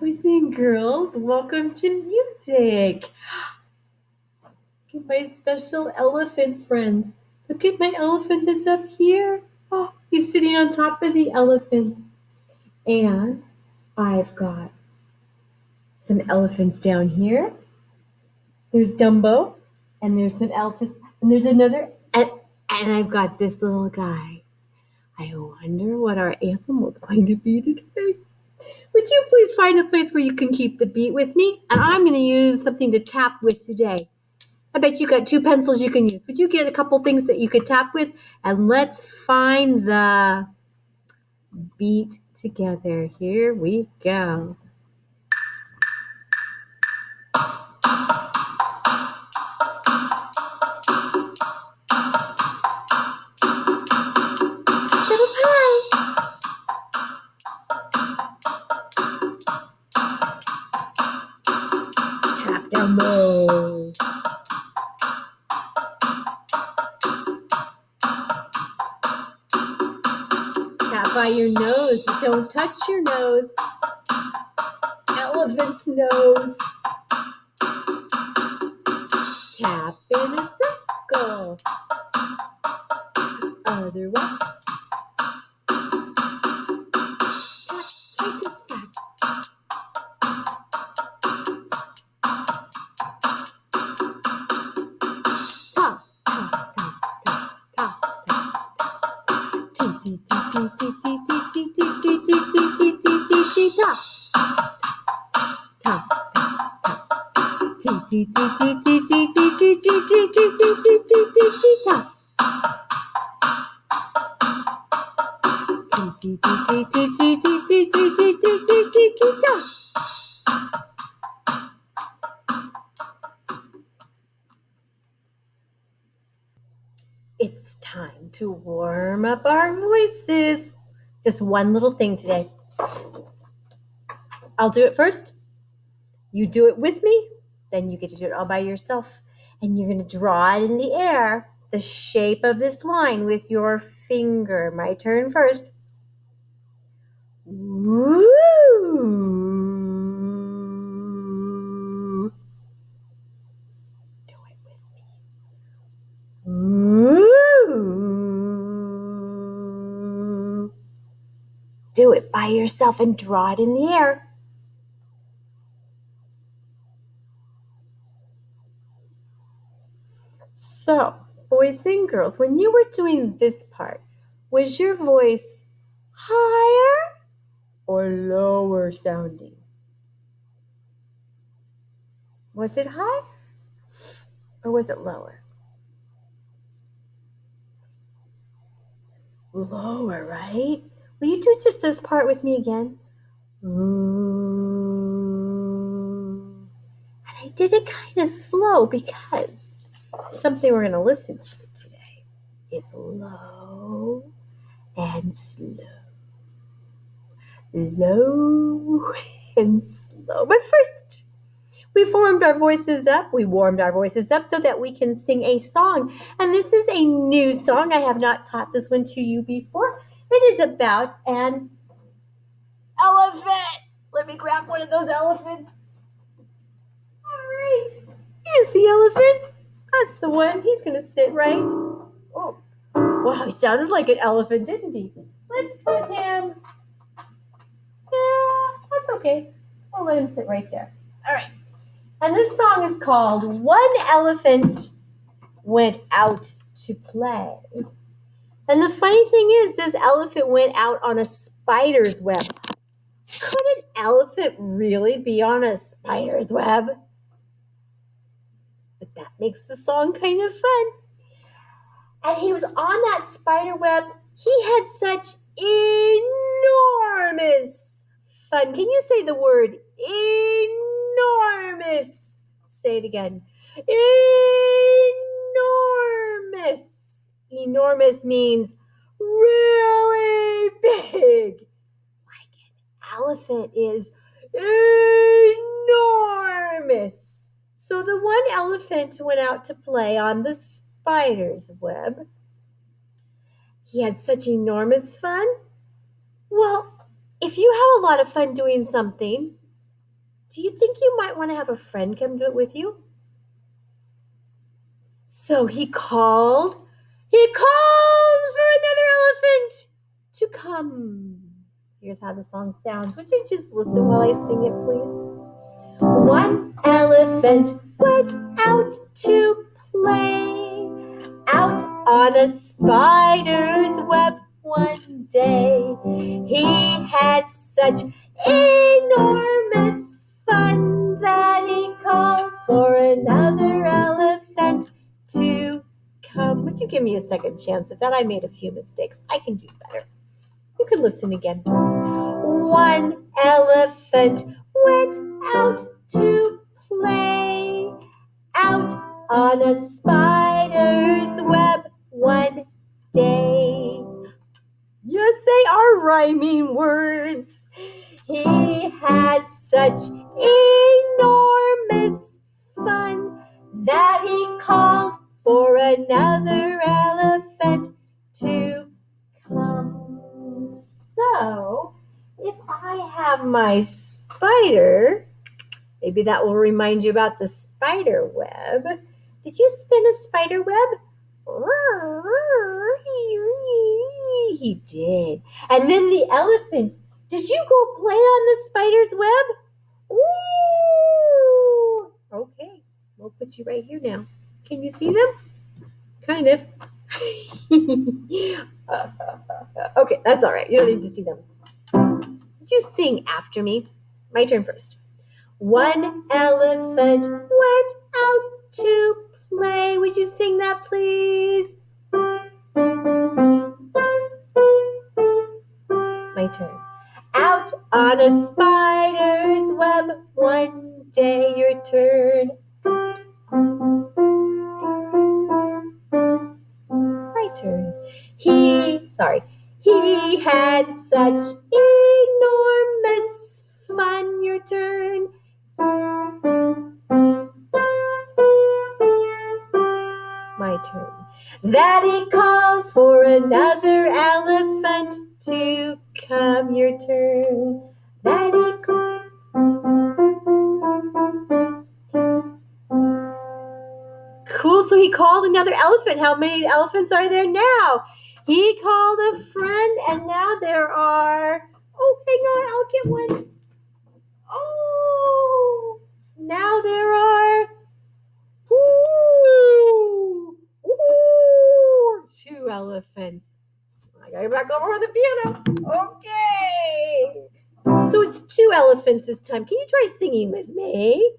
Boys and girls, welcome to music. Look at my special elephant friends. Look at my elephant that's up here. Oh, he's sitting on top of the elephant. And I've got some elephants down here. There's Dumbo, and there's some elephants, and there's another, and I've got this little guy. I wonder what our animal's going to be today. Would you please find a place where you can keep the beat with me? And I'm going to use something to tap with today. I bet you got two pencils you can use. Would you get a couple things that you could tap with? And let's find the beat together. Here we go. Tap down low. Tap by your nose, but don't touch your nose. Elephant's nose. Tap in a circle. Other one. Tap twice as fast. Tap, tap, tap, tap, tap, tap. Tee, tee, tee, tee, tee, tee, tee, tee, tee, tee, tee, tee, tee, tee, tap. Tap, tap, tap. Tee, tee, tee, tee, tee, tee, tee, tee, tee, tee, tee, tee, tee, tee, tee, tap. Tee, tee, tee, tee, tee, tee, tee, tee, tee, tee, tee, tee, tee, tap. It's time to warm up our voices. Just one little thing today. I'll do it first. You do it with me. Then you get to do it all by yourself. And you're going to draw it in the air, the shape of this line with your finger. My turn first. Woo! Do it with me. Woo! Do it by yourself and draw it in the air. So, boys and girls, when you were doing this part, was your voice higher or lower sounding? Was it high or was it lower? Lower, right? Will you do just this part with me again? And I did it kind of slow because something we're going to listen to today is low and slow. Low and slow. But first, we warmed our voices up so that we can sing a song. And this is a new song. I have not taught this one to you before. It is about an elephant. Let me grab one of those elephants. All right. Here's the elephant. That's the one. He's going to sit right. Oh, wow, he sounded like an elephant, didn't he? Let's put him. Yeah, that's okay. I'll let him sit right there. All right. And this song is called One Elephant Went Out to Play. And the funny thing is, this elephant went out on a spider's web. Could an elephant really be on a spider's web? But that makes the song kind of fun. And he was on that spider web. He had such enormous fun. Can you say the word enormous? Say it again. Enormous. Enormous means really big. Like an elephant is enormous. So the one elephant went out to play on the spider's web. He had such enormous fun. Well, if you have a lot of fun doing something, Do you think you might want to have a friend come do it with you? So he called for another elephant to come. Here's how the song sounds. Would you just listen while I sing it, please? One elephant went out to play, out on a spider's web one day. He had such enormous fun that he called for another elephant to come. Would you give me a second chance at that? I made a few mistakes. I can do better. You can listen again. One elephant went out to play, out on a spider's web one day. Yes, they are rhyming words. He had such enormous fun that he called for another elephant to come. So, if I have my spider, maybe that will remind you about the spider web. Did you spin a spider web? He did. And then the elephant. Did you go play on the spider's web? Ooh! Okay, we'll put you right here now. Can you see them? Kind of. Okay, that's all right. You don't need to see them. Would you sing after me? My turn first. One elephant went out to play. Would you sing that, please? My turn. Out on a spider's web one day. Your turn. My turn. He had such enormous fun. Your turn. My turn. That he called for another elephant to come. Your turn. That he called. Cool. So he called another elephant. How many elephants are there now? He called a friend, and now there are. Oh, hang on. I'll get one. Oh, now there are. Two elephants. I gotta get back over on the piano. Okay. So it's two elephants this time. Can you try singing with me?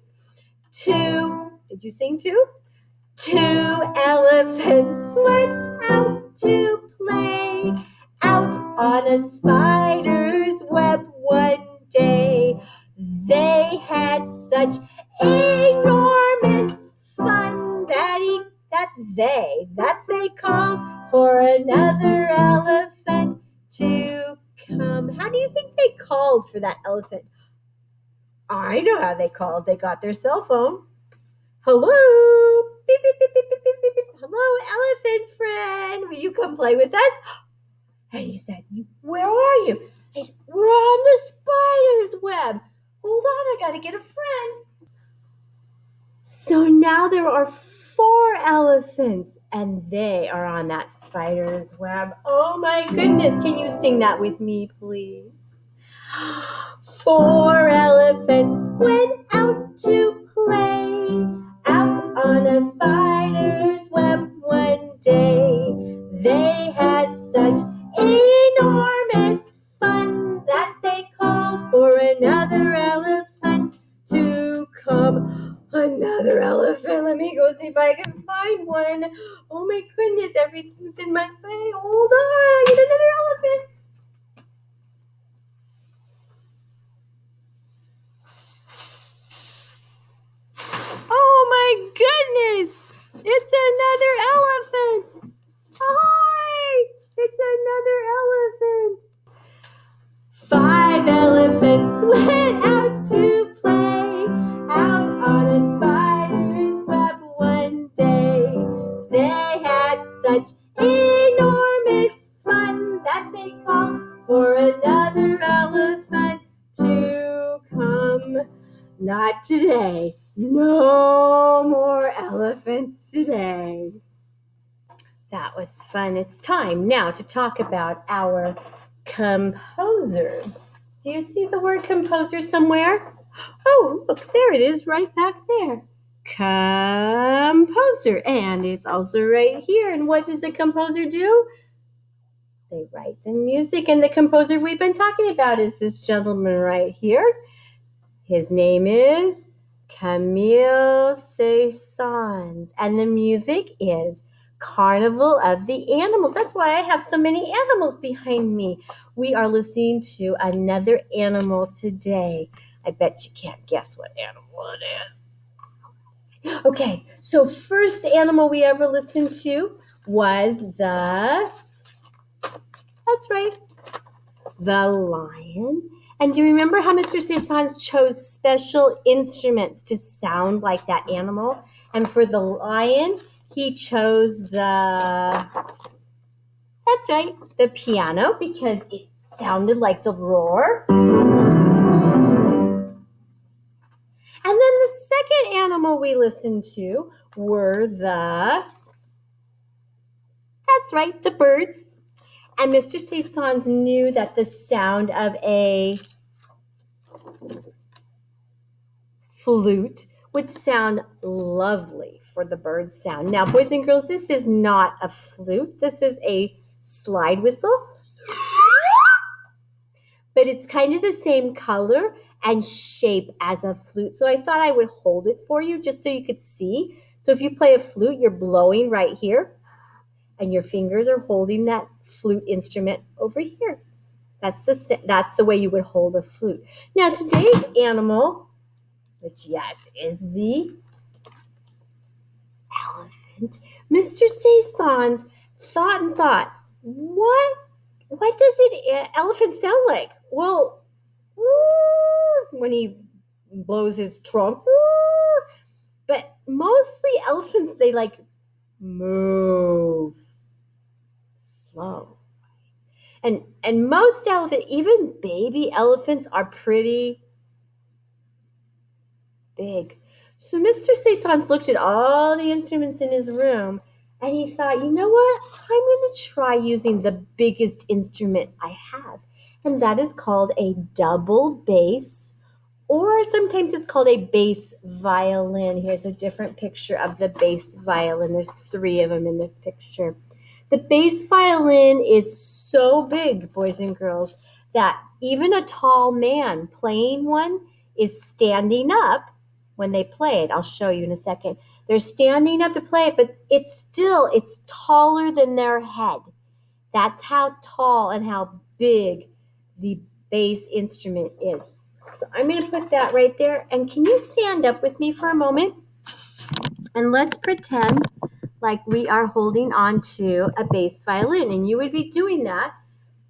Two. Did you sing two? Two elephants went out to play, out on a spider's web one day. They had such enormous fun that they called for another elephant to come. How do you think they called for that elephant? I know how they called. They got their cell phone. Hello, beep, beep, beep, beep, beep, beep, beep, beep. Hello, elephant friend. Will you come play with us? And he said, where are you? He said, we're on the spider's web. Hold on, I got to get a friend. So now there are 4 elephants, and they are on that spider's web. Oh my goodness, can you sing that with me, please? 4 elephants went out to play, out on a spider's web one day. They had such enormous fun that they called for another elephant to come. Another elephant. Let me go see if I can find one. Oh my goodness, everything's in my way. Hold on, I get another elephant. Oh my goodness! It's another elephant! Hi! It's another elephant! 5 elephants went out to play, out on a spider's web one day. They had such enormous fun that they called for another elephant to come. Not today. No more elephants today. That was fun. It's time now to talk about our composer. Do you see the word composer somewhere? Oh, look, there it is right back there. Composer. And it's also right here. And what does a composer do? They write the music. And the composer we've been talking about is this gentleman right here. His name is Camille Saint-Saëns. And the music is Carnival of the Animals. That's why I have so many animals behind me. We are listening to another animal today. I bet you can't guess what animal it is. Okay, so first animal we ever listened to was that's right, the lion. And do you remember how Mr. Saint-Saëns chose special instruments to sound like that animal? And for the lion, he chose that's right, the piano, because it sounded like the roar. And then the second animal we listened to were that's right, the birds. And Mr. Saint-Saëns knew that the sound of a flute would sound lovely for the bird sound. Now, boys and girls, this is not a flute. This is a slide whistle. But it's kind of the same color and shape as a flute. So I thought I would hold it for you just so you could see. So if you play a flute, you're blowing right here. And your fingers are holding that flute instrument over here. That's the way you would hold a flute. Now, today's animal, which, yes, is the elephant. Mr. Saint-Saëns thought, what does an elephant sound like? Well, when he blows his trump, but mostly elephants, they like move slow. And most elephants, even baby elephants, are pretty big. So Mr. Saint-Saëns looked at all the instruments in his room and he thought, you know what? I'm going to try using the biggest instrument I have. And that is called a double bass, or sometimes it's called a bass violin. Here's a different picture of the bass violin. There's 3 of them in this picture. The bass violin is so big, boys and girls, that even a tall man playing one is standing up when they play it. I'll show you in a second. They're standing up to play it, but it's taller than their head. That's how tall and how big the bass instrument is. So I'm going to put that right there. And can you stand up with me for a moment? And let's pretend like we are holding on to a bass violin. And you would be doing that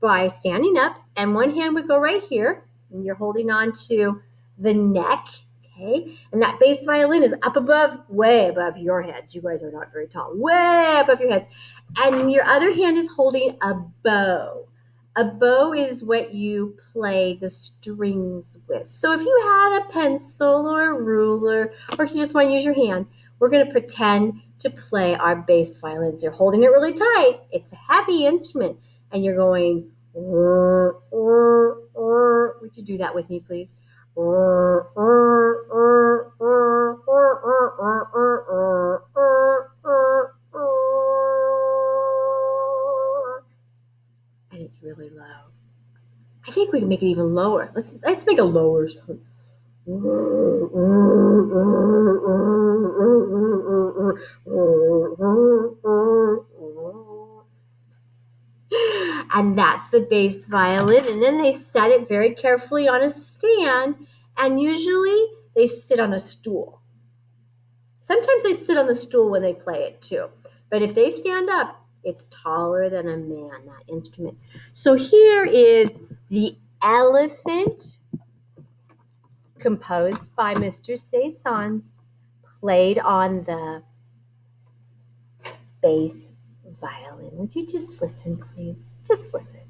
by standing up, and one hand would go right here, and you're holding on to the neck, okay? And that bass violin is up above, way above your heads. You guys are not very tall, way above your heads. And your other hand is holding a bow. A bow is what you play the strings with. So if you had a pencil or a ruler, or if you just want to use your hand, we're going to pretend to play our bass violins. You're holding it really tight. It's a heavy instrument. And you're going, would you do that with me, please? And it's really low. I think we can make it even lower. Let's make a lower sound. And that's the bass violin. And then they set it very carefully on a stand. And usually they sit on a stool. Sometimes they sit on the stool when they play it too. But if they stand up, it's taller than a man, that instrument. So here is the elephant, composed by Mr. Saint-Saëns, played on the bass violin. Would you just listen, please? Just listen.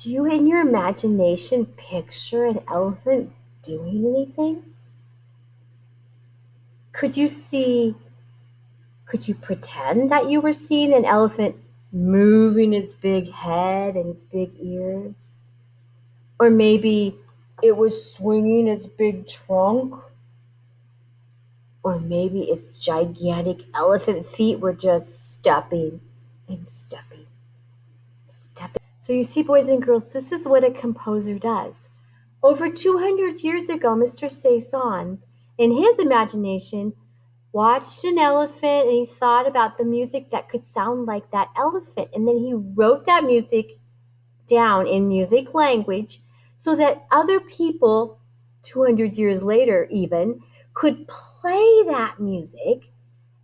you in your imagination picture an elephant doing anything? Could you pretend that you were seeing an elephant moving its big head and its big ears? Or maybe it was swinging its big trunk? Or maybe its gigantic elephant feet were just stepping and stepping, stepping. So you see, boys and girls, this is what a composer does. Over 200 years ago, Mr. Saint-Saëns, in his imagination, watched an elephant and he thought about the music that could sound like that elephant. And then he wrote that music down in music language so that other people, 200 years later even, could play that music.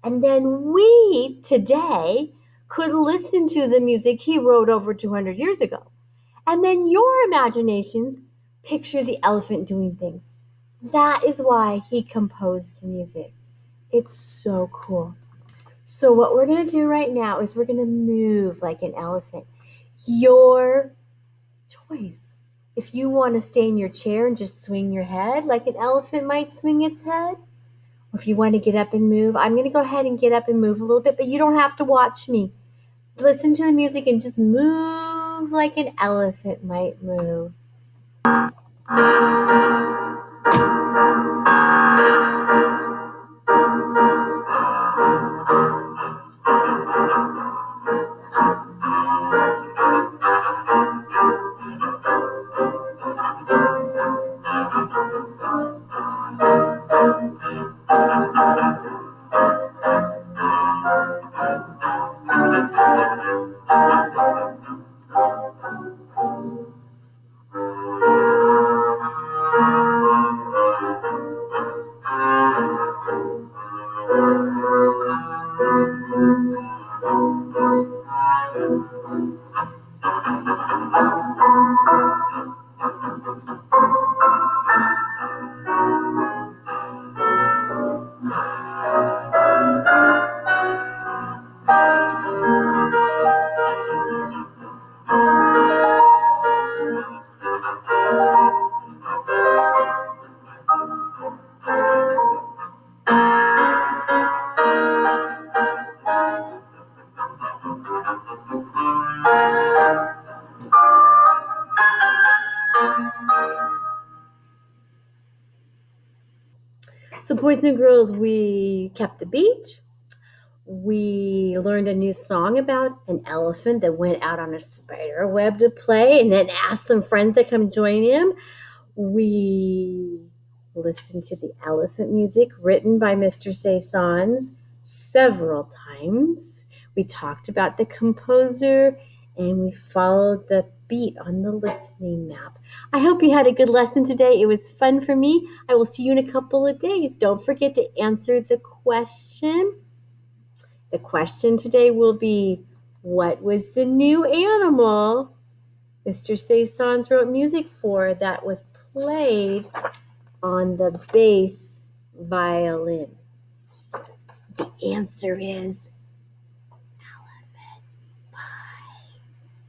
And then we today could listen to the music he wrote over 200 years ago. And then your imaginations picture the elephant doing things. That is why he composed the music. It's so cool. So what we're going to do right now is we're going to move like an elephant. Your choice. If you want to stay in your chair and just swing your head like an elephant might swing its head, or if you want to get up and move, I'm going to go ahead and get up and move a little bit, but you don't have to watch me. Listen to the music and just move like an elephant might move. So boys and girls, we kept the beat. We learned a new song about an elephant that went out on a spider web to play and then asked some friends to come join him. We listened to the elephant music written by Mr. Saint-Saëns several times. We talked about the composer and we followed the beat on the listening map. I hope you had a good lesson today. It was fun for me. I will see you in a couple of days. Don't forget to answer the question. The question today will be, what was the new animal Mr. Saint-Saëns wrote music for that was played on the bass violin? The answer is